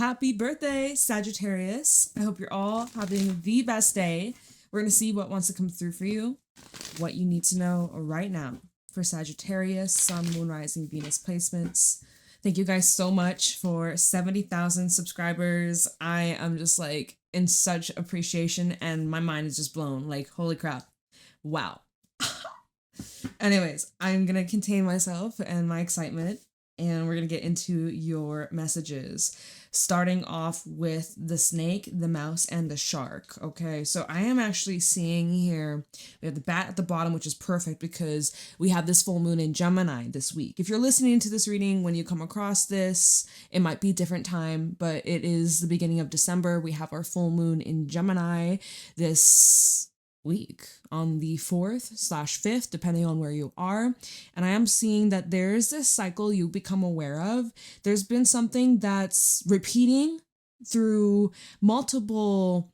Happy birthday, Sagittarius. I hope you're all having the best day. We're going to see what wants to come through for you, what you need to know right now for Sagittarius, Sun, Moon, Rising, Venus placements. Thank you guys so much for 70,000 subscribers. I am just like in such appreciation and my mind is just blown. Like, holy crap. Wow. Anyways, I'm going to contain myself and my excitement, and we're going to get into your messages, starting off with the snake, the mouse, and the shark. Okay, so I am actually seeing here, we have the bat at the bottom, which is perfect because we have this full moon in Gemini this week. If you're listening to this reading when you come across this, it might be a different time, but it is the beginning of December. We have our full moon in Gemini this week on the 4th/5th, depending on where you are. And I am seeing that there's this cycle you become aware of. There's been something that's repeating through multiple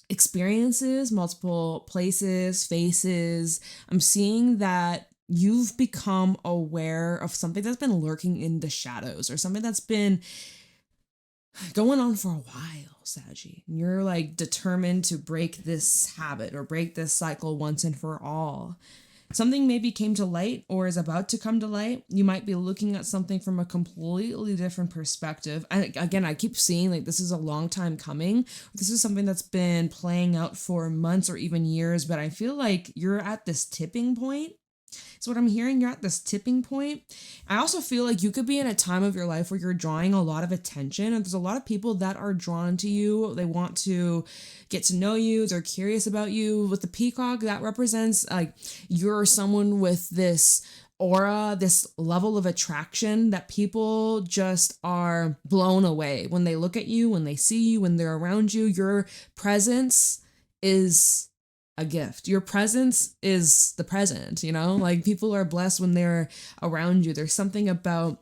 experiences, multiple places, faces. I'm seeing that you've become aware of something that's been lurking in the shadows, or something that's been going on for a while, Saggy. You're like determined to break this habit or break this cycle once and for all. Something maybe came to light or is about to come to light. You might be looking at something from a completely different perspective. And again, I keep seeing like this is a long time coming. This is something that's been playing out for months or even years, but I feel like you're at this tipping point. So what I'm hearing, you're at this tipping point. I also feel like you could be in a time of your life where you're drawing a lot of attention, and there's a lot of people that are drawn to you. They want to get to know you. They're curious about you. With the peacock, that represents like you're someone with this aura, this level of attraction that people just are blown away when they look at you, when they see you, when they're around you. Your presence is a gift. Your presence is the present, like people are blessed when they're around you. There's something about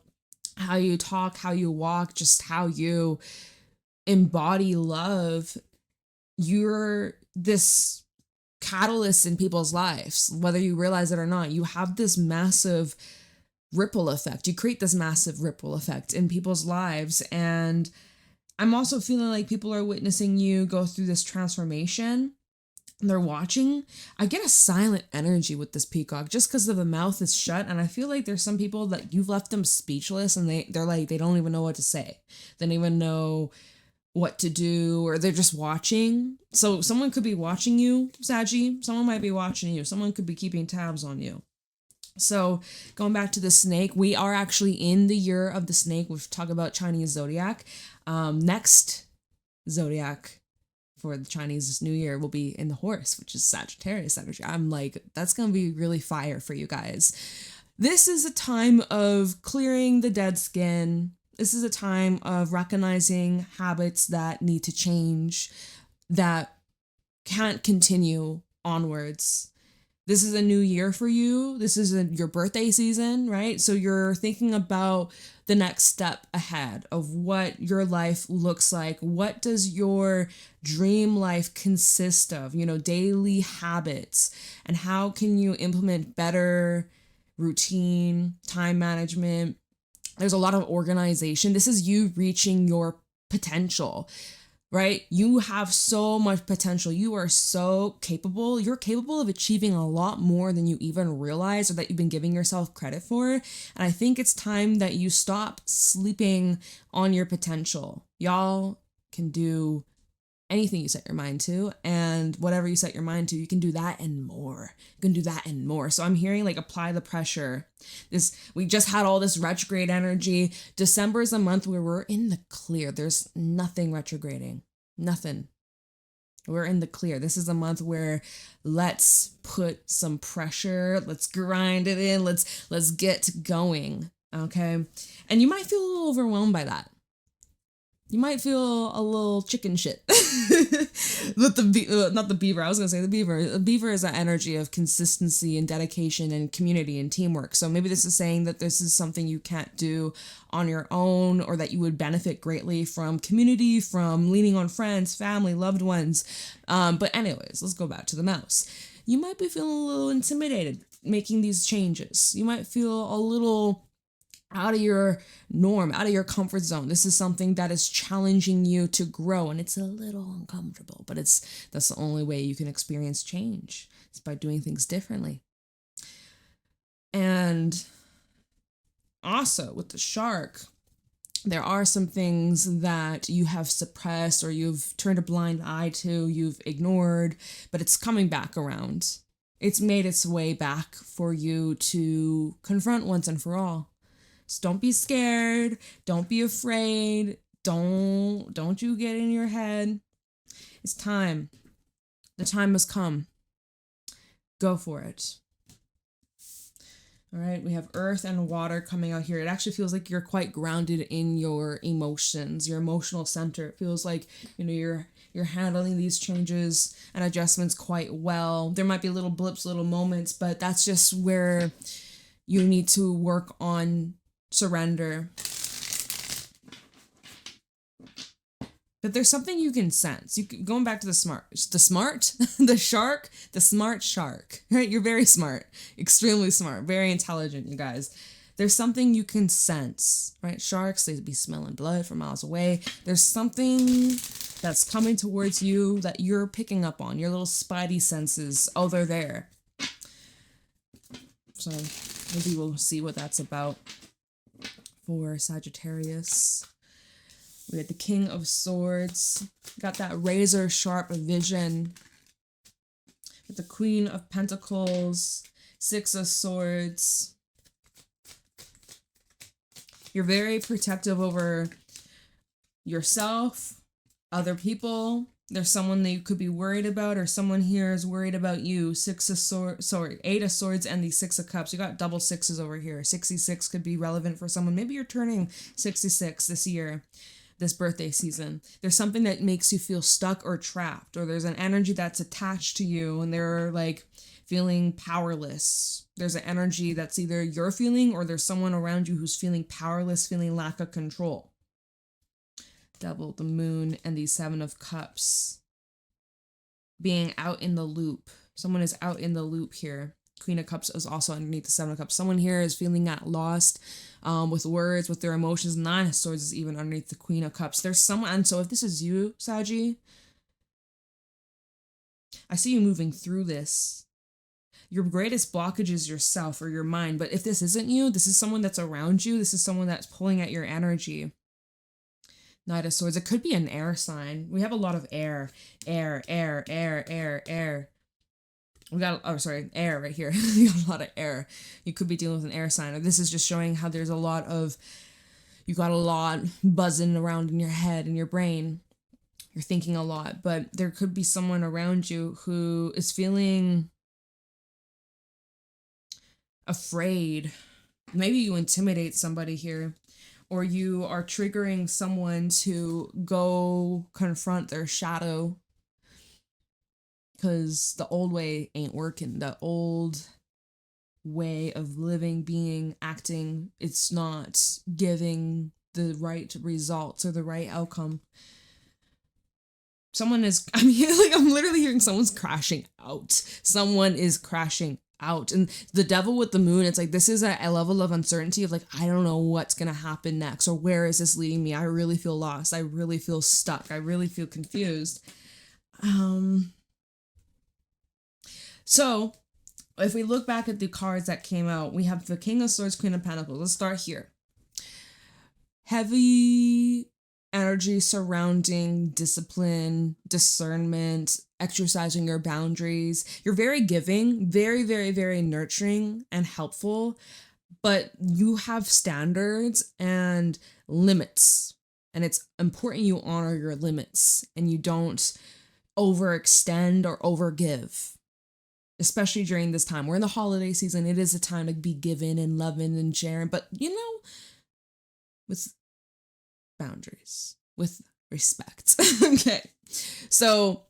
how you talk, how you walk, just how you embody love. You're this catalyst in people's lives, whether you realize it or not. You have this massive ripple effect. You create this massive ripple effect in people's lives. And I'm also feeling like people are witnessing you go through this transformation. They're watching. I get a silent energy with this peacock just because of the mouth is shut, and I feel like there's some people that you've left them speechless, and they're like, they don't even know what to say. They don't even know what to do, or they're just watching. So someone could be watching you, Saggy. Someone might be watching you. Someone could be keeping tabs on you. So going back to the snake, we are actually in the year of the snake. We've talked about Chinese zodiac. Next zodiac for the Chinese New Year will be in the horse, which is Sagittarius energy. I'm like, that's going to be really fire for you guys. This is a time of clearing the dead skin. This is a time of recognizing habits that need to change, that can't continue onwards. This is a new year for you. This is your birthday season, right? So you're thinking about the next step ahead of what your life looks like. What does your dream life consist of? Daily habits, and how can you implement better routine, time management? There's a lot of organization. This is you reaching your potential. Right? You have so much potential. You are so capable. You're capable of achieving a lot more than you even realize or that you've been giving yourself credit for. And I think it's time that you stop sleeping on your potential. Y'all can do anything you set your mind to, and whatever you set your mind to, you can do that and more. You can do that and more. So I'm hearing like apply the pressure. We just had all this retrograde energy. December is a month where we're in the clear. There's nothing retrograding. Nothing. We're in the clear. This is a month where let's put some pressure. Let's grind it in. Let's get going. Okay. And you might feel a little overwhelmed by that. You might feel a little chicken shit with not the beaver. I was going to say the beaver. The beaver is that energy of consistency and dedication and community and teamwork. So maybe this is saying that this is something you can't do on your own, or that you would benefit greatly from community, from leaning on friends, family, loved ones. But anyways, let's go back to the mouse. You might be feeling a little intimidated making these changes. You might feel a little out of your norm, out of your comfort zone. This is something that is challenging you to grow, and it's a little uncomfortable, but that's the only way you can experience change. It's by doing things differently. And also with the shark, there are some things that you have suppressed or you've turned a blind eye to, you've ignored, but it's coming back around. It's made its way back for you to confront once and for all. So don't be scared. Don't be afraid. Don't you get in your head. It's time. The time has come. Go for it. All right, we have earth and water coming out here. It actually feels like you're quite grounded in your emotions, your emotional center. It feels like, you're handling these changes and adjustments quite well. There might be little blips, little moments, but that's just where you need to work on surrender. But there's something you can sense. Going back to the smart, the smart shark, right? You're very smart, extremely smart, very intelligent, you guys. There's something you can sense, right? Sharks, they be smelling blood from miles away. There's something that's coming towards you that you're picking up on, your little spidey senses. Oh, they're there. So maybe we'll see what that's about for Sagittarius. We had the King of Swords. Got that razor sharp vision. With the Queen of Pentacles. Six of Swords. You're very protective over yourself, other people. There's someone that you could be worried about, or someone here is worried about you. Eight of Swords and the Six of Cups. You got double sixes over here. 66 could be relevant for someone. Maybe you're turning 66 this year. This birthday season. There's something that makes you feel stuck or trapped, or there's an energy that's attached to you and they're like feeling powerless. There's an energy that's either you're feeling or there's someone around you who's feeling powerless, feeling lack of control. Devil, the Moon, and the Seven of Cups. Being out in the loop. Someone is out in the loop here. Queen of Cups is also underneath the Seven of Cups. Someone here is feeling at lost with words, with their emotions. Nine of Swords is even underneath the Queen of Cups. There's someone, and so if this is you, Saggy, I see you moving through this. Your greatest blockage is yourself or your mind, but if this isn't you, this is someone that's around you. This is someone that's pulling at your energy. Knight of Swords. It could be an air sign. We have a lot of air. Air. We got, air right here. We got a lot of air. You could be dealing with an air sign. Or this is just showing how there's you got a lot buzzing around in your head and your brain. You're thinking a lot, but there could be someone around you who is feeling afraid. Maybe you intimidate somebody here, or you are triggering someone to go confront their shadow. Because the old way ain't working. The old way of living, being, acting, it's not giving the right results or the right outcome. Someone is, I'm literally hearing someone's crashing out. Someone is crashing out. And the Devil with the Moon, it's like, this is a level of uncertainty of like, I don't know what's going to happen next, or where is this leading me? I really feel lost. I really feel stuck. I really feel confused. So, if we look back at the cards that came out, we have the King of Swords, Queen of Pentacles. Let's start here. Heavy energy surrounding discipline, discernment, exercising your boundaries. You're very giving, very, very, very nurturing and helpful, but you have standards and limits. And it's important you honor your limits and you don't overextend or overgive. Especially during this time. We're in the holiday season. It is a time to be giving and loving and sharing, but with boundaries, with respect. Okay. So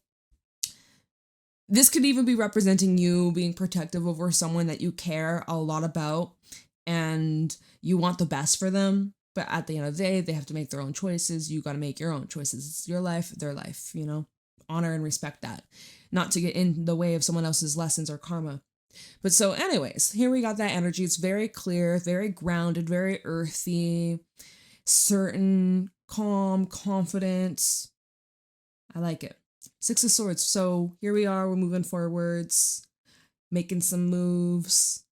this could even be representing you being protective over someone that you care a lot about and you want the best for them. But at the end of the day, they have to make their own choices. You got to make your own choices. It's your life, their life, Honor and respect that. Not to get in the way of someone else's lessons or karma. But so anyways, here we got that energy. It's very clear, very grounded, very earthy, certain, calm, confident. I like it. Six of Swords. So here we are. We're moving forwards, making some moves,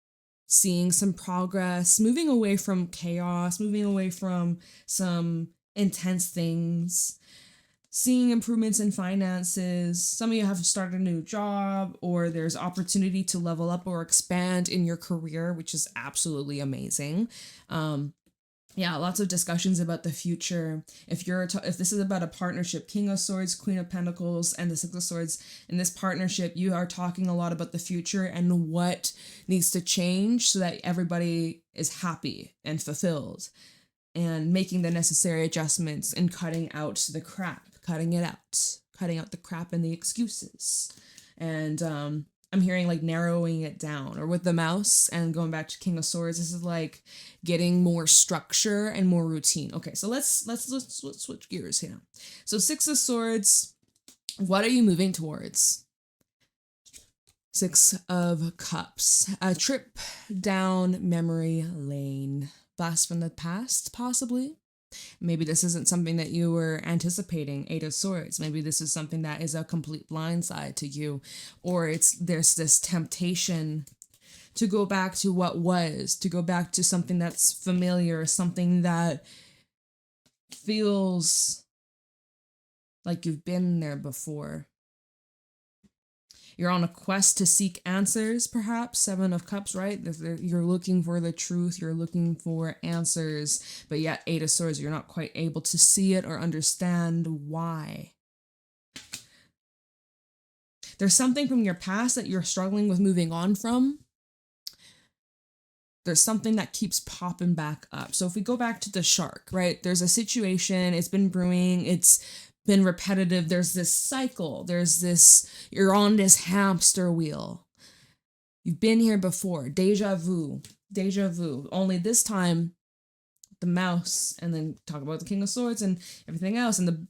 seeing some progress, moving away from chaos, moving away from some intense things, seeing improvements in finances. Some of you have started a new job, or there's opportunity to level up or expand in your career, which is absolutely amazing. Yeah, lots of discussions about the future. If this is about a partnership, King of Swords, Queen of Pentacles, and the Six of Swords, in this partnership, you are talking a lot about the future and what needs to change so that everybody is happy and fulfilled, and making the necessary adjustments and cutting out the crap, cutting out the crap and the excuses. And I'm hearing like narrowing it down. Or with the mouse and going back to King of Swords, this is like getting more structure and more routine. Okay, so let's switch gears here. So Six of Swords, what are you moving towards? Six of Cups, a trip down memory lane. Blast from the past, possibly. Maybe this isn't something that you were anticipating. Eight of Swords. Maybe this is something that is a complete blindside to you. Or there's this temptation to go back to what was, to go back to something that's familiar, something that feels like you've been there before. You're on a quest to seek answers, perhaps. Seven of Cups, right? You're looking for the truth. You're looking for answers. But yet, Eight of Swords, you're not quite able to see it or understand why. There's something from your past that you're struggling with moving on from. There's something that keeps popping back up. So if we go back to the shark, right? There's a situation. It's been brewing. It's been repetitive. There's this cycle. You're on this hamster wheel. You've been here before. Deja vu. Only this time, the mouse, and then talk about the King of Swords and everything else, and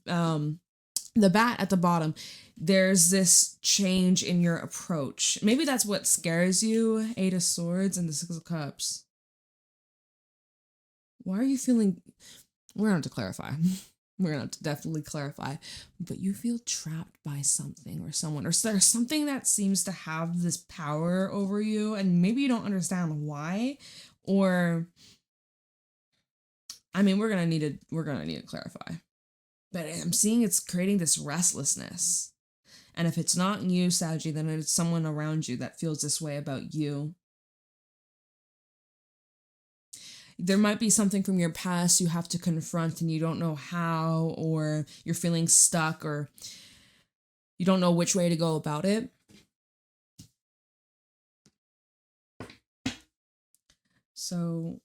the bat at the bottom. There's this change in your approach. Maybe that's what scares you. Eight of Swords and the Six of Cups. Why are you feeling... We're going to have to clarify. We're going to have to definitely clarify. But you feel trapped by something or someone. Or there's something that seems to have this power over you. And maybe you don't understand why. Or... I mean, we're going to need to clarify. But I'm seeing it's creating this restlessness. And if it's not you, Saggy, then it's someone around you that feels this way about you. There might be something from your past you have to confront and you don't know how, or you're feeling stuck, or you don't know which way to go about it. So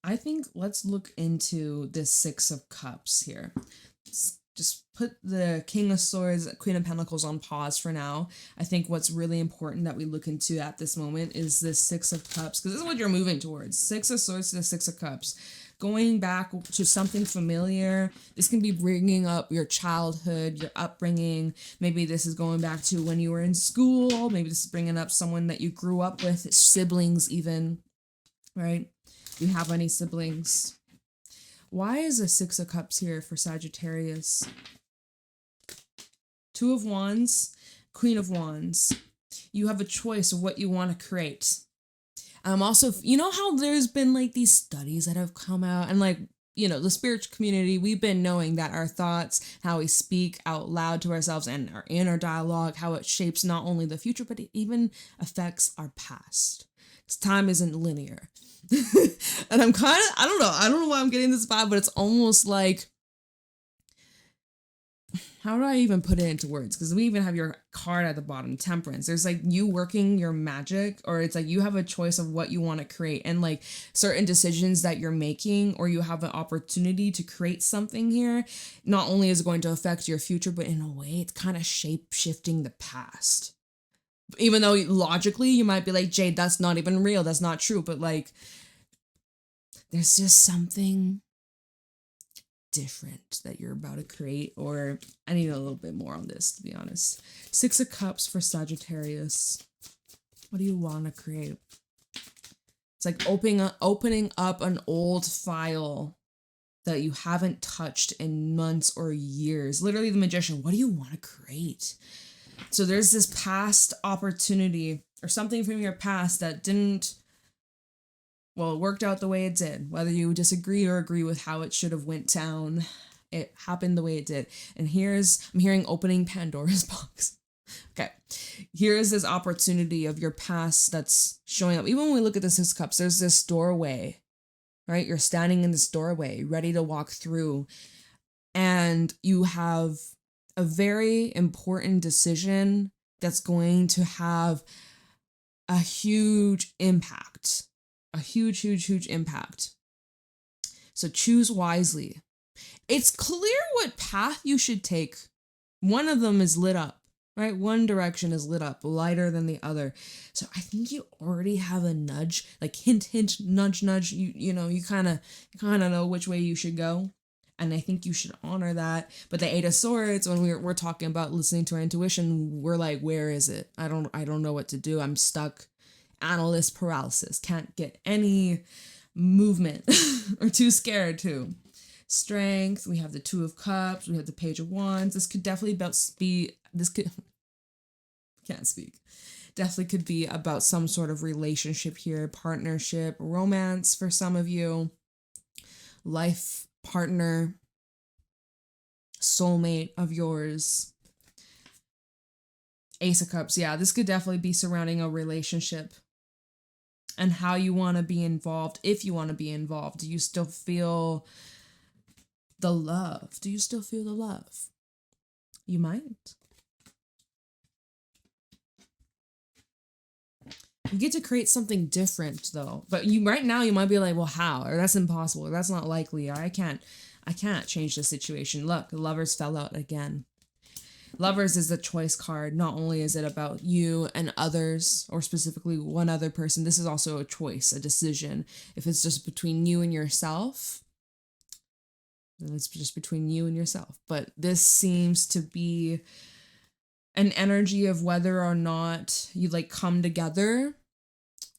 I think let's look into this Six of Cups here. Just put the King of Swords, Queen of Pentacles on pause for now. I think what's really important that we look into at this moment is this Six of Cups, because this is what you're moving towards. Six of Swords to the Six of Cups. Going back to something familiar. This can be bringing up your childhood, your upbringing. Maybe this is going back to when you were in school. Maybe this is bringing up someone that you grew up with, siblings even, right? Do you have any siblings? Why is a Six of Cups here for Sagittarius? Two of Wands, Queen of Wands. You have a choice of what you want to create. Also, you know how there's been like these studies that have come out, and like, you know, the spiritual community, we've been knowing that our thoughts, how we speak out loud to ourselves and our inner dialogue, how it shapes not only the future, but it even affects our past. Because time isn't linear. And I'm kind of, I don't know why I'm getting this vibe, but it's almost like, how do I even put it into words? Because we even have your card at the bottom, Temperance. There's like you working your magic, or it's like you have a choice of what you want to create, and like certain decisions that you're making, or you have an opportunity to create something here. Not only is it going to affect your future, but in a way it's kind of shape-shifting the past. Even though logically you might be like, Jade, that's not even real, that's not true, but like there's just something different that you're about to create. Or I need a little bit more on this, to be honest. Six of Cups for Sagittarius. What do you want to create? It's like opening up an old file that you haven't touched in months or years. Literally the Magician. What do you want to create? So there's this past opportunity or something from your past that didn't, well, it worked out the way it did. Whether you disagree or agree with how it should have went down, it happened the way it did. And I'm hearing opening Pandora's box. Okay, here's this opportunity of your past that's showing up. Even when we look at the Six of Cups, there's this doorway, right? You're standing in this doorway, ready to walk through. And you have a very important decision that's going to have a huge impact. A huge, huge, huge impact. So choose wisely. It's clear what path you should take. One of them is lit up, right? One direction is lit up, lighter than the other. So I think you already have a nudge, like hint, hint, nudge, nudge. You know, you kind of know which way you should go. And I think you should honor that. But the Eight of Swords, when we're talking about listening to our intuition, we're like, where is it? I don't know what to do. I'm stuck. Analyst paralysis. Can't get any movement or too scared too. Strength. We have the Two of Cups. We have the Page of Wands. This could definitely can't speak. Definitely could be about some sort of relationship here, partnership, romance for some of you, life partner, soulmate of yours. Ace of Cups. Yeah, this could definitely be surrounding a relationship and how you want to be involved. If you want to be involved, do you still feel the love? Do you still feel the love? You might. You get to create something different though. But right now you might be like, well, how? Or that's impossible. Or that's not likely. Or I can't change the situation. Look, Lovers fell out again. Lovers is the choice card. Not only is it about you and others, or specifically one other person, this is also a choice, a decision. If it's just between you and yourself, then it's just between you and yourself. But this seems to be an energy of whether or not you like come together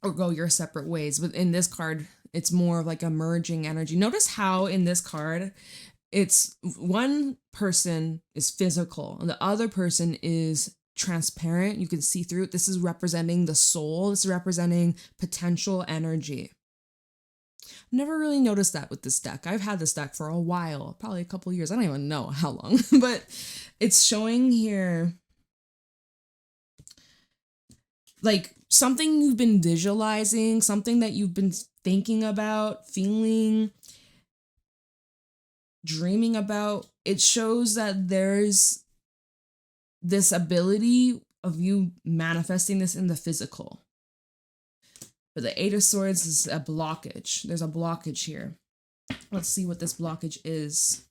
or go your separate ways. But in this card, it's more of like a merging energy. Notice how in this card, it's one person is physical and the other person is transparent. You can see through it. This is representing the soul. This is representing potential energy. Never really noticed that with this deck. I've had this deck for a while, probably a couple years. I don't even know how long, but it's showing here like something you've been visualizing, something that you've been thinking about, feeling, dreaming about. It shows that there's this ability of you manifesting this in the physical. But the Eight of Swords is a blockage. There's a blockage here. Let's see what this blockage is.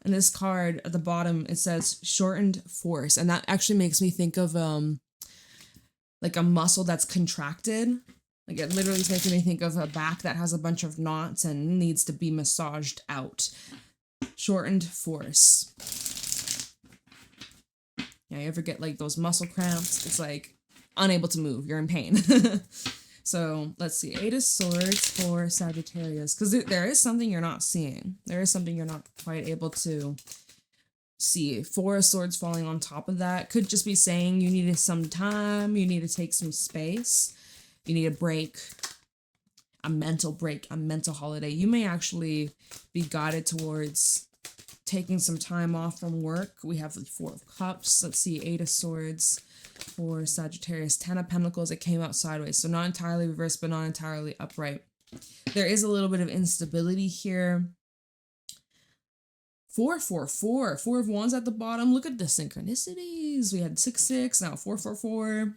And this card at the bottom, it says shortened force. And that actually makes me think of like a muscle that's contracted. Like it literally is making me think of a back that has a bunch of knots and needs to be massaged out. Shortened force. Yeah, you ever get like those muscle cramps? It's like unable to move. You're in pain. So let's see. Eight of Swords for Sagittarius. Because there is something you're not seeing. There is something you're not quite able to see. Four of Swords falling on top of that. Could just be saying you needed some time. You need to take some space. You need a break. A mental break. A mental holiday. You may actually be guided towards taking some time off from work. We have the Four of Cups. Let's see. Eight of Swords for Sagittarius. Ten of Pentacles. It came out sideways. So not entirely reversed, but not entirely upright. There is a little bit of instability here. 444. Four of Wands at the bottom. Look at the synchronicities. We had 6-6. Now 444.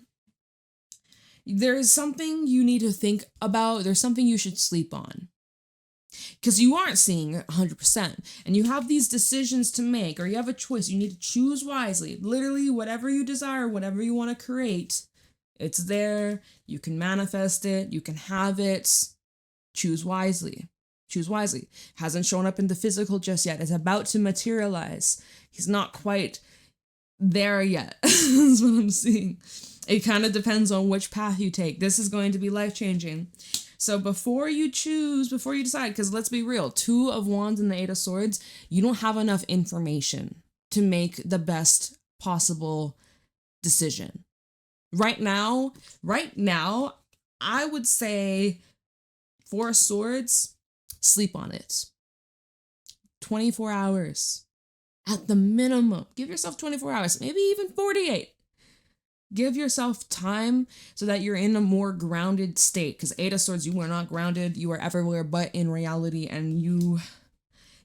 There is something you need to think about. There's something you should sleep on. Because you aren't seeing it 100%. And you have these decisions to make, or you have a choice. You need to choose wisely. Literally, whatever you desire, whatever you want to create, it's there. You can manifest it. You can have it. Choose wisely. Choose wisely. Hasn't shown up in the physical just yet. It's about to materialize. He's not quite there yet. That's what I'm seeing. It kind of depends on which path you take. This is going to be life-changing. So before you decide, because let's be real, 2 of Wands and the 8 of Swords, you don't have enough information to make the best possible decision. Right now, I would say 4 of Swords, sleep on it. 24 hours at the minimum. Give yourself 24 hours, maybe even 48. Give yourself time so that you're in a more grounded state. Because 8 of Swords, you are not grounded. You are everywhere but in reality. And you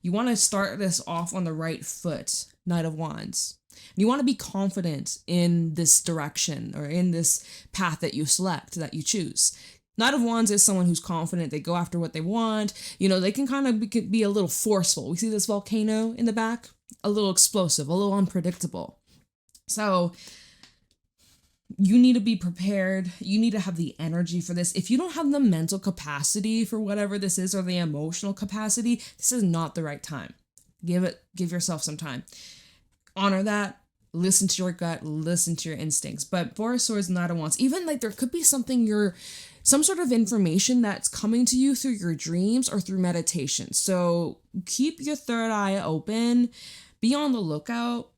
want to start this off on the right foot. Knight of Wands. You want to be confident in this direction or in this path that you select, that you choose. Knight of Wands is someone who's confident. They go after what they want. You know, they can kind of be a little forceful. We see this volcano in the back. A little explosive, a little unpredictable. So you need to be prepared. You need to have the energy for this. If you don't have the mental capacity for whatever this is or the emotional capacity, this is not the right time. Give yourself some time. Honor that. Listen to your gut. Listen to your instincts. But 4 of Swords, Knight of Wands, even like there could be some sort of information that's coming to you through your dreams or through meditation. So keep your third eye open. Be on the lookout.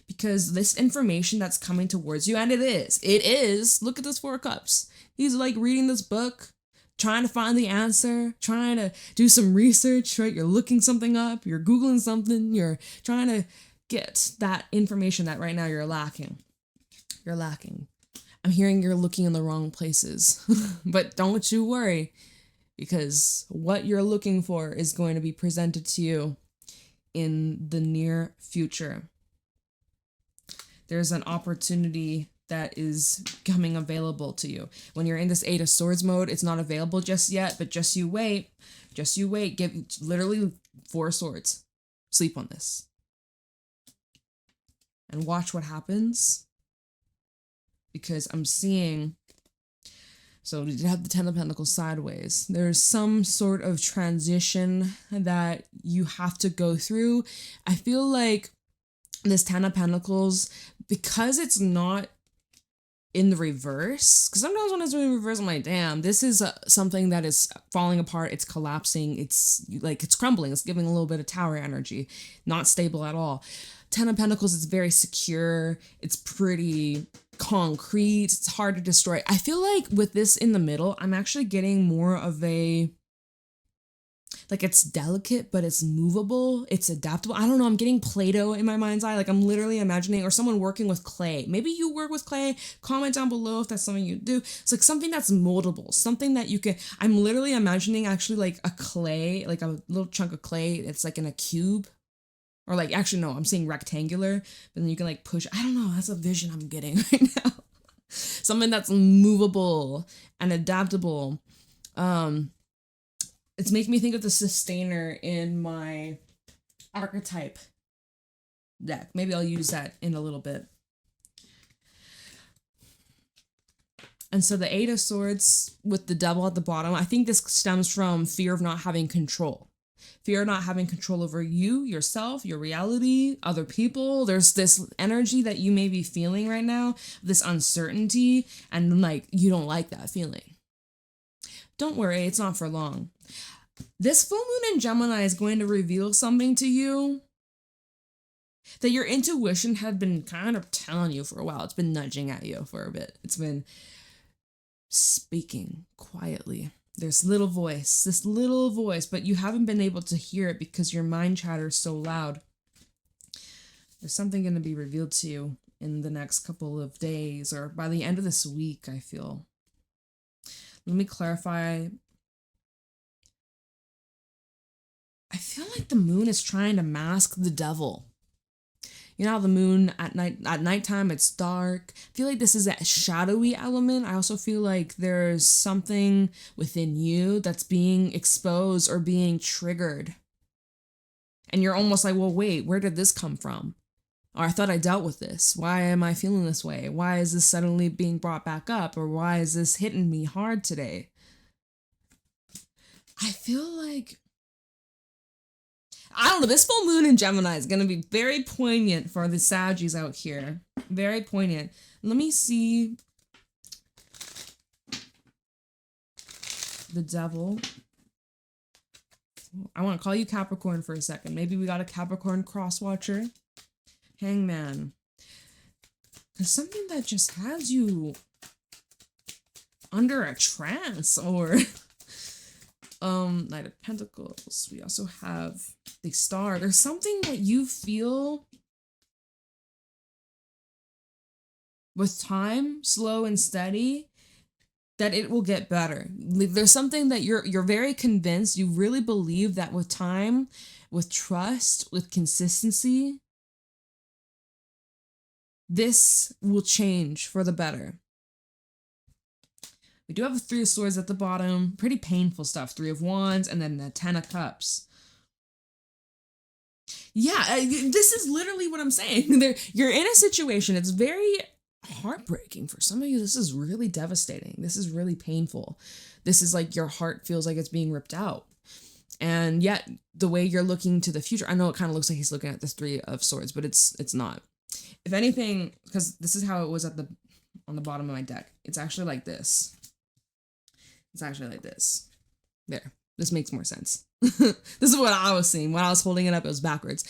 Because this information that's coming towards you, and it is, look at this 4 of Cups. He's like reading this book, trying to find the answer, trying to do some research, right? You're looking something up, you're Googling something, you're trying to get that information that right now you're lacking. I'm hearing you're looking in the wrong places, but don't you worry, because what you're looking for is going to be presented to you in the near future. There's an opportunity that is coming available to you. When you're in this 8 of Swords mode, it's not available just yet, but just you wait. Give literally 4 swords. Sleep on this. And watch what happens. Because I'm seeing, so you have the 10 of Pentacles sideways. There's some sort of transition that you have to go through. I feel like this 10 of Pentacles, because it's not in the reverse, because sometimes when it's in reverse, I'm like, damn, this is something that is falling apart, it's collapsing, it's crumbling, it's giving a little bit of tower energy, not stable at all. 10 of Pentacles is very secure, it's pretty concrete, it's hard to destroy. I feel like with this in the middle, I'm actually getting more of a, like, it's delicate, but it's movable. It's adaptable. I don't know. I'm getting Play-Doh in my mind's eye. Like, I'm literally imagining, or someone working with clay. Maybe you work with clay. Comment down below if that's something you do. It's like something that's moldable, something that you can, I'm literally imagining actually like a clay, like a little chunk of clay. It's like in a cube, or like, actually, no, I'm saying rectangular, but then you can like push. I don't know. That's a vision I'm getting right now. Something that's movable and adaptable. It's making me think of the Sustainer in my archetype deck. Maybe I'll use that in a little bit. And so the 8 of Swords with the Devil at the bottom, I think this stems from fear of not having control. Fear of not having control over you, yourself, your reality, other people. There's this energy that you may be feeling right now, this uncertainty, and like you don't like that feeling. Don't worry, it's not for long. This full moon in Gemini is going to reveal something to you that your intuition had been kind of telling you for a while. It's been nudging at you for a bit. It's been speaking quietly. There's this little voice, but you haven't been able to hear it because your mind chatter is so loud. There's something going to be revealed to you in the next couple of days or by the end of this week, I feel. Let me clarify. I feel like the moon is trying to mask the devil. You know how the moon at nighttime, it's dark. I feel like this is a shadowy element. I also feel like there's something within you that's being exposed or being triggered. And you're almost like, well, wait, where did this come from? Or I thought I dealt with this. Why am I feeling this way? Why is this suddenly being brought back up? Or why is this hitting me hard today? I feel like I don't know. This full moon in Gemini is going to be very poignant for the Saggies out here. Very poignant. Let me see. The Devil. I want to call you Capricorn for a second. Maybe we got a Capricorn cross watcher. Hangman. There's something that just has you under a trance, or Knight of Pentacles. We also have the Star. There's something that you feel with time, slow and steady, that it will get better. There's something that you're very convinced, you really believe that with time, with trust, with consistency, this will change for the better. We do have a 3 of Swords at the bottom. Pretty painful stuff. 3 of Wands, and then the 10 of Cups. Yeah, this is literally what I'm saying. You're in a situation, it's very heartbreaking for some of you. This is really devastating. This is really painful. This is like your heart feels like it's being ripped out. And yet, the way you're looking to the future, I know it kind of looks like he's looking at this 3 of Swords, but it's not. If anything, because this is how it was on the bottom of my deck. It's actually like this. It's actually like this. There. This makes more sense. This is what I was seeing. When I was holding it up, it was backwards.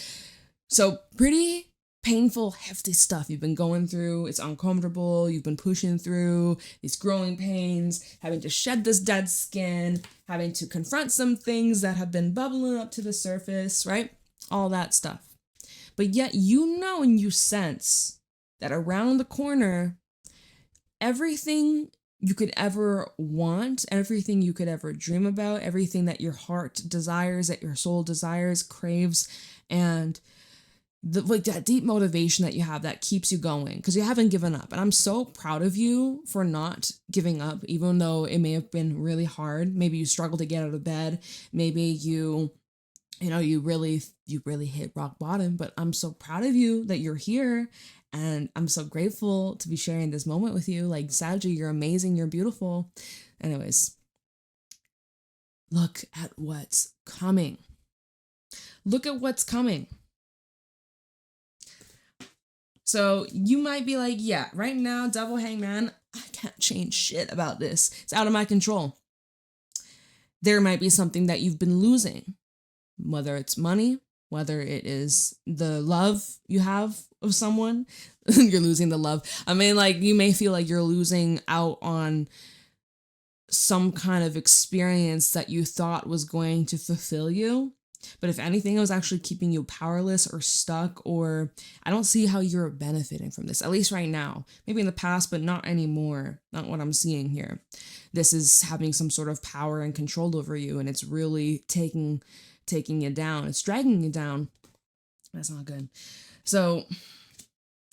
So pretty painful, hefty stuff you've been going through. It's uncomfortable. You've been pushing through these growing pains, having to shed this dead skin, having to confront some things that have been bubbling up to the surface, right? All that stuff. But yet you know and you sense that around the corner, everything you could ever want, everything you could ever dream about, everything that your heart desires, that your soul desires, craves, and that deep motivation that you have that keeps you going because you haven't given up. And I'm so proud of you for not giving up, even though it may have been really hard. Maybe you struggled to get out of bed. Maybe you really hit rock bottom, but I'm so proud of you that you're here. And I'm so grateful to be sharing this moment with you. Like, Saggy, you're amazing. You're beautiful. Anyways, look at what's coming. Look at what's coming. So you might be like, yeah, right now, Devil Hangman, I can't change shit about this. It's out of my control. There might be something that you've been losing, whether it's money, whether it is the love you have of someone. You're losing the love. I mean, like, you may feel like you're losing out on some kind of experience that you thought was going to fulfill you. But if anything, it was actually keeping you powerless or stuck, or I don't see how you're benefiting from this, at least right now. Maybe in the past, but not anymore. Not what I'm seeing here. This is having some sort of power and control over you, and it's really taking you down. It's dragging you down. That's not good. So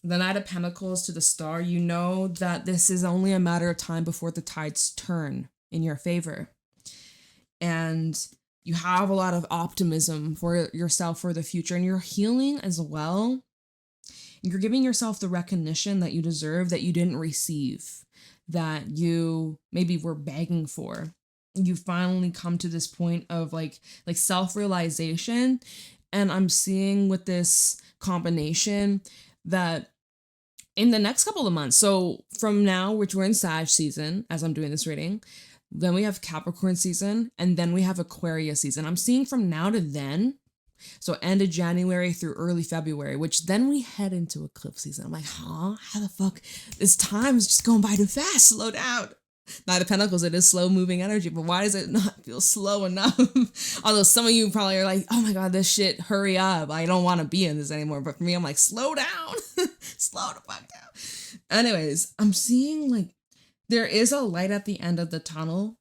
the Knight of Pentacles to the Star, you know that this is only a matter of time before the tides turn in your favor. And you have a lot of optimism for yourself for the future, and you're healing as well. You're giving yourself the recognition that you deserve, that you didn't receive, that you maybe were begging for. You finally come to this point of like self-realization. And I'm seeing with this combination that in the next couple of months, so from now, which we're in Sag season, as I'm doing this reading, then we have Capricorn season, and then we have Aquarius season. I'm seeing from now to then, so end of January through early February, which then we head into eclipse season. I'm like, huh? How the fuck? This time is just going by too fast. Slow down. Knight of Pentacles, it is slow moving energy, but why does it not feel slow enough? Although some of you probably are like, oh my God, this shit, hurry up. I don't want to be in this anymore. But for me, I'm like, slow down. Slow the fuck down. Anyways, I'm seeing like, there is a light at the end of the tunnel.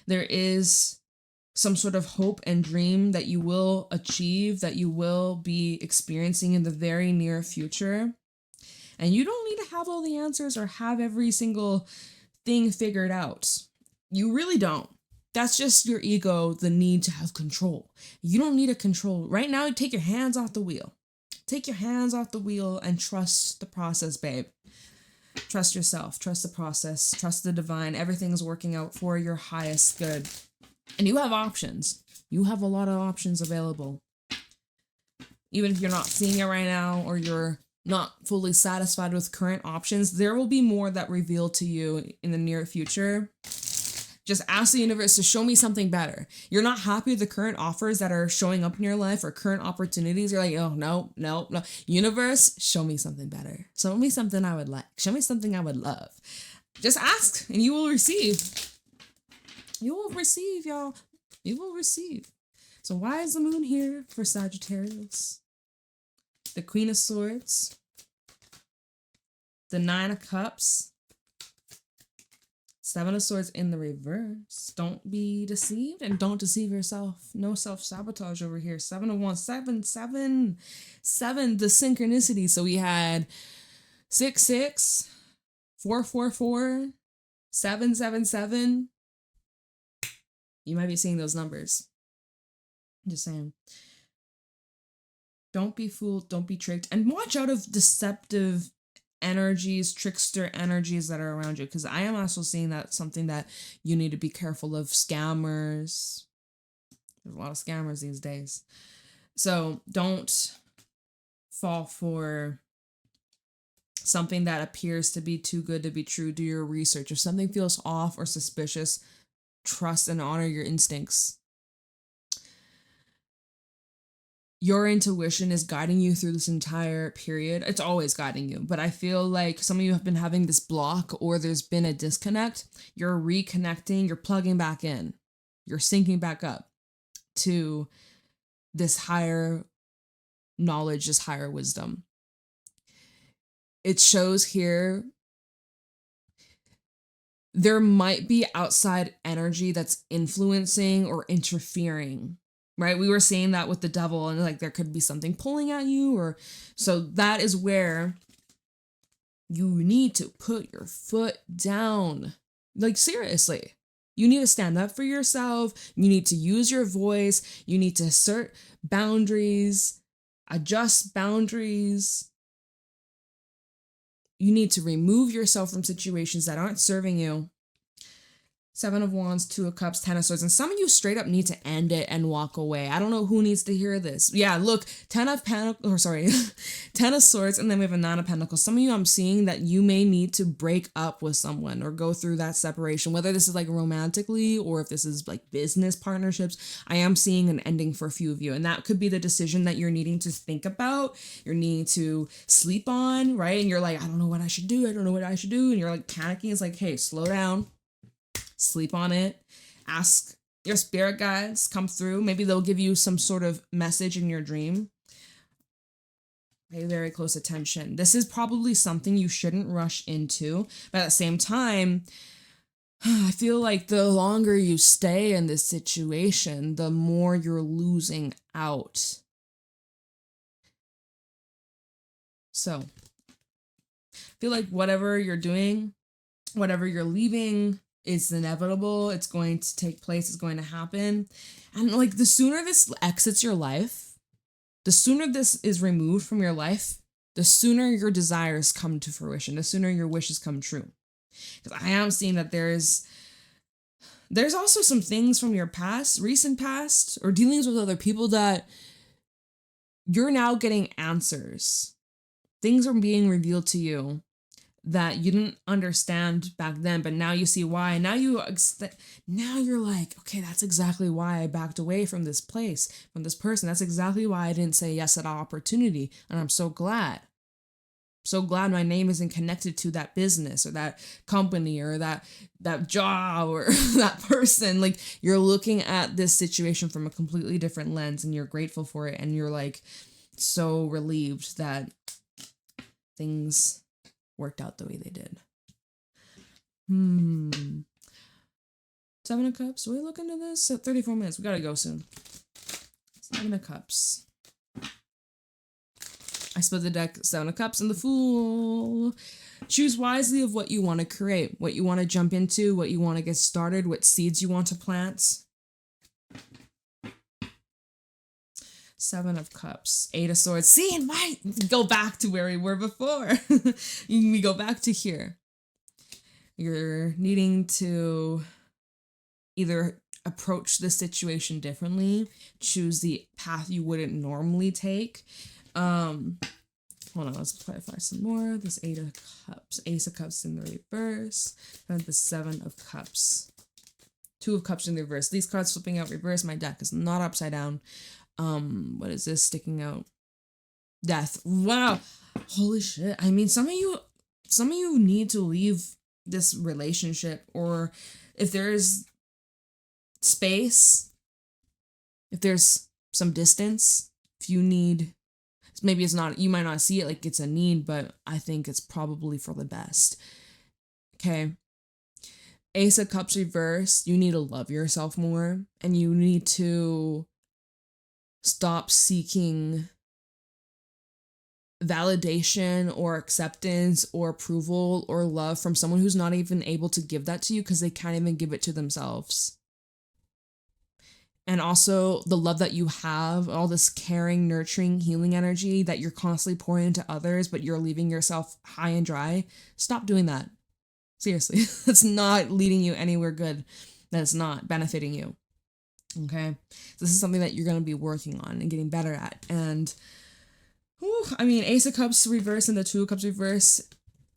There is some sort of hope and dream that you will achieve, that you will be experiencing in the very near future. And you don't need to have all the answers or have every single thing figured out. You really don't. That's just your ego, the need to have control. You don't need a control. Right now, take your hands off the wheel. Take your hands off the wheel and trust the process, babe. Trust yourself, trust the process, trust the divine. Everything's working out for your highest good. And you have options. You have a lot of options available. Even if you're not seeing it right now or you're not fully satisfied with current options, there will be more that reveal to you in the near future. Just ask the universe to show me something better. You're not happy with the current offers that are showing up in your life or current opportunities. You're like, oh, no, no, no. Universe, show me something better. Show me something I would like. Show me something I would love. Just ask and you will receive. You will receive, y'all. You will receive. So why is the moon here for Sagittarius? The Queen of Swords. The Nine of Cups. Seven of Swords in the reverse. Don't be deceived and don't deceive yourself. No self-sabotage over here. Seven of Wands. Seven. The synchronicity. So we had 6, 4, 4, 4, 7, 7, 7. You might be seeing those numbers. I'm just saying. Don't be fooled. Don't be tricked. And watch out of deceptive energies, trickster energies that are around you, because I am also seeing that something that you need to be careful of. Scammers. There's a lot of scammers these days. So don't fall for something that appears to be too good to be true. Do your research. If something feels off or suspicious, trust and honor your instincts. Your intuition is guiding you through this entire period. It's always guiding you, but I feel like some of you have been having this block or there's been a disconnect. You're reconnecting, you're plugging back in, you're syncing back up to this higher knowledge, this higher wisdom. It shows here there might be outside energy that's influencing or interfering. Right? We were seeing that with the devil and like there could be something pulling at you, or so that is where you need to put your foot down. Like seriously, you need to stand up for yourself. You need to use your voice. You need to assert boundaries, adjust boundaries. You need to remove yourself from situations that aren't serving you. 7 of Wands, 2 of Cups, 10 of Swords. And some of you straight up need to end it and walk away. I don't know who needs to hear this. Yeah, look, 10 of Swords, and then we have a 9 of Pentacles. Some of you, I'm seeing that you may need to break up with someone or go through that separation, whether this is like romantically or if this is like business partnerships. I am seeing an ending for a few of you. And that could be the decision that you're needing to think about. You're needing to sleep on, right? And you're like, I don't know what I should do. I don't know what I should do. And you're like panicking. It's like, hey, slow down. Sleep on it. Ask your spirit guides, come through. Maybe they'll give you some sort of message in your dream. Pay very close attention. This is probably something you shouldn't rush into. But at the same time, I feel like the longer you stay in this situation, the more you're losing out. So, I feel like whatever you're doing, whatever you're leaving, it's inevitable. It's going to take place. It's going to happen. And like the sooner this exits your life, the sooner this is removed from your life, the sooner your desires come to fruition, the sooner your wishes come true. Because I am seeing that there's also some things from your past, recent past, or dealings with other people that you're now getting answers. Things are being revealed to you that you didn't understand back then, but now you see why. Now you're like, okay, that's exactly why I backed away from this place, from this person. That's exactly why I didn't say yes at opportunity. And I'm so glad. So glad my name isn't connected to that business or that company or that job or that person. Like you're looking at this situation from a completely different lens and you're grateful for it. And you're like so relieved that things worked out the way they did. 7 of Cups. Do we look into this? 34 minutes. We gotta go soon. 7 of Cups. I split the deck. 7 of Cups and the Fool. Choose wisely of what you want to create, what you want to jump into, what you want to get started, what seeds you want to plant. 7 of Cups, 8 of Swords. See, and why go back to where we were before? We go back to here. You're needing to either approach the situation differently, choose the path you wouldn't normally take. Hold on, let's clarify some more. This Ace of Cups in the reverse, and the Seven of Cups. Two of Cups in the reverse. These cards flipping out reverse. My deck is not upside down. What is this sticking out? Death. Wow. Holy shit. I mean, some of you need to leave this relationship, or if there's space, if there's some distance, if you need, maybe it's not, you might not see it like it's a need, but I think it's probably for the best. Okay. Ace of Cups reversed, you need to love yourself more, and you need to stop seeking validation or acceptance or approval or love from someone who's not even able to give that to you because they can't even give it to themselves. And also the love that you have, all this caring, nurturing, healing energy that you're constantly pouring into others, but you're leaving yourself high and dry. Stop doing that. Seriously, it's not leading you anywhere good. That's not benefiting you. Okay? This is something that you're going to be working on and getting better at. And, I mean, Ace of Cups reverse and the Two of Cups reverse.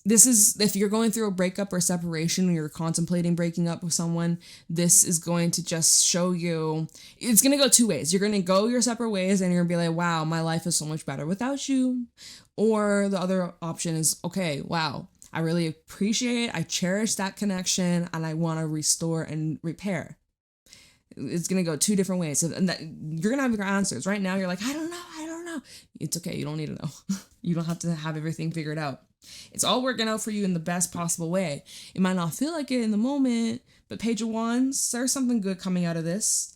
This is, if you're going through a breakup or separation, or you're contemplating breaking up with someone, this is going to just show you, it's going to go two ways. You're going to go your separate ways and you're going to be like, wow, my life is so much better without you. Or the other option is, okay, wow, I really appreciate, I cherish that connection, and I want to restore and repair. It's going to go two different ways. And that, you're going to have your answers. Right now, you're like, I don't know. It's okay. You don't need to know. You don't have to have everything figured out. It's all working out for you in the best possible way. It might not feel like it in the moment, but Page of Wands, there's something good coming out of this.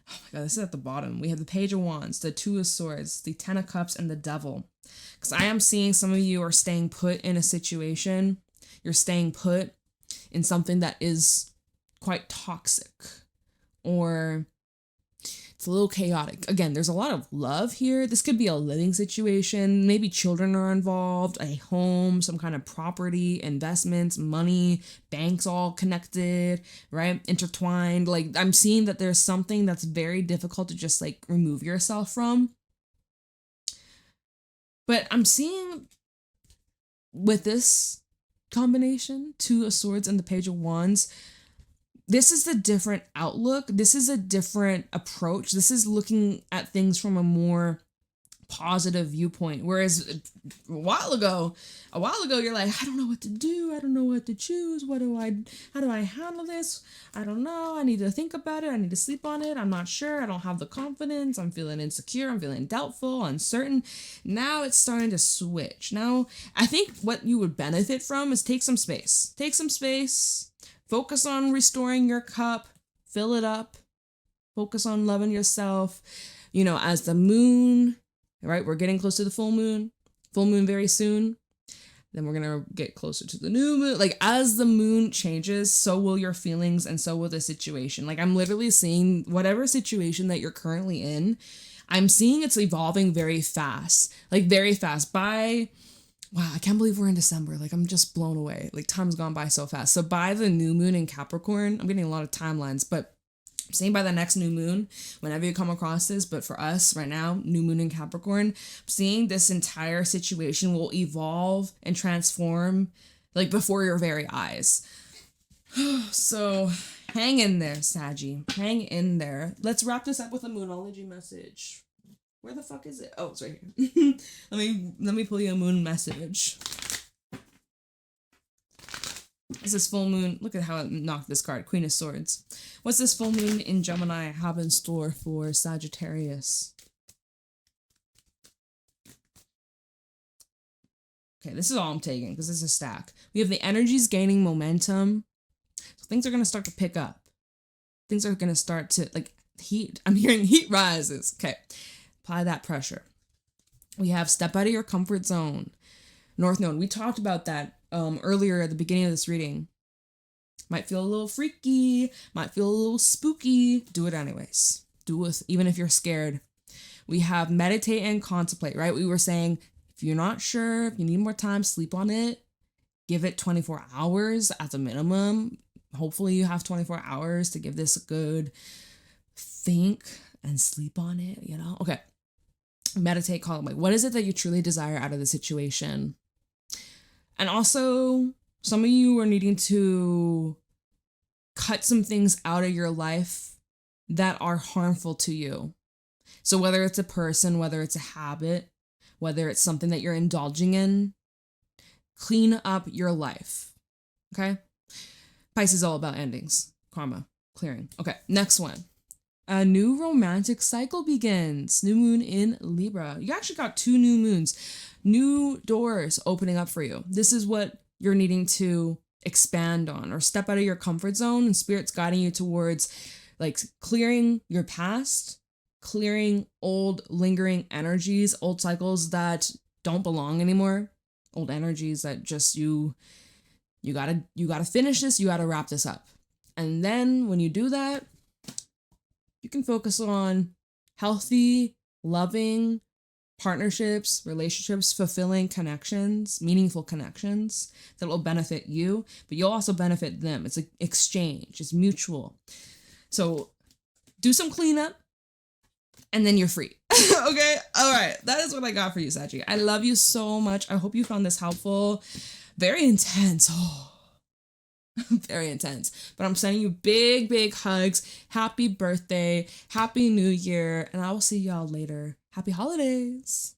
Oh my God, this is at the bottom. We have the Page of Wands, the Two of Swords, the Ten of Cups, and the Devil. Because I am seeing some of you are staying put in a situation. You're staying put in something that is quite toxic, or it's a little chaotic. Again, there's a lot of love here. This could be a living situation. Maybe children are involved, a home, some kind of property, investments, money, banks all connected, right? Intertwined. Like, I'm seeing that there's something that's very difficult to just like remove yourself from. But I'm seeing with this combination, Two of Swords and the Page of Wands, this is a different outlook. This is a different approach. This is looking at things from a more positive viewpoint. Whereas a while ago, you're like, I don't know what to do. I don't know what to choose. How do I handle this? I don't know. I need to think about it. I need to sleep on it. I'm not sure. I don't have the confidence. I'm feeling insecure. I'm feeling doubtful, uncertain. Now it's starting to switch. Now, I think what you would benefit from is take some space. Focus on restoring your cup, fill it up, focus on loving yourself. You know, as the moon, right? We're getting close to the full moon very soon. Then we're going to get closer to the new moon. Like, as the moon changes, so will your feelings and so will the situation. Like, I'm literally seeing whatever situation that you're currently in, I'm seeing it's evolving very fast. Like, very fast. Wow, I can't believe we're in December. Like, I'm just blown away. Like, time's gone by so fast. So by the new moon in Capricorn, I'm getting a lot of timelines, but I'm saying by the next new moon, whenever you come across this, but for us right now, new moon in Capricorn, I'm seeing this entire situation will evolve and transform like before your very eyes. So hang in there, Saggy. Hang in there. Let's wrap this up with a moonology message. Where the fuck is it? Oh, it's right here. let me pull you a moon message. This is full moon. Look at how I knocked this card. Queen of Swords. What's this full moon in Gemini have in store for Sagittarius? Okay, this is all I'm taking because this is a stack. We have the energies gaining momentum. So things are going to start to pick up. Things are going to start to, like, heat. I'm hearing heat rises. Okay. Apply that pressure. We have step out of your comfort zone. North Node. We talked about that earlier at the beginning of this reading. Might feel a little freaky. Might feel a little spooky. Do it anyways. Do it even if you're scared. We have meditate and contemplate, right? We were saying if you're not sure, if you need more time, sleep on it. Give it 24 hours at the minimum. hopefully you have 24 hours to give this a good think and sleep on it, you know? Okay. Meditate, call it like, what is it that you truly desire out of the situation? And also, some of you are needing to cut some things out of your life that are harmful to you. So whether it's a person, whether it's a habit, whether it's something that you're indulging in, clean up your life. Okay? Pisces is all about endings, karma, clearing. Okay, next one. A new romantic cycle begins. New moon in Libra. You actually got 2 new moons. New doors opening up for you. This is what you're needing to expand on or step out of your comfort zone, and Spirit's guiding you towards like clearing your past, clearing old lingering energies, old cycles that don't belong anymore, old energies that just you gotta finish this, you gotta wrap this up. And then when you do that, you can focus on healthy, loving partnerships, relationships, fulfilling connections, meaningful connections that will benefit you, but you'll also benefit them. It's an exchange, it's mutual. So do some cleanup and then you're free. Okay? All right. That is what I got for you, Saggy. I love you so much. I hope you found this helpful. Very intense. Oh. Very intense. But I'm sending you big, big hugs. Happy birthday. Happy New Year. And I will see y'all later. Happy holidays.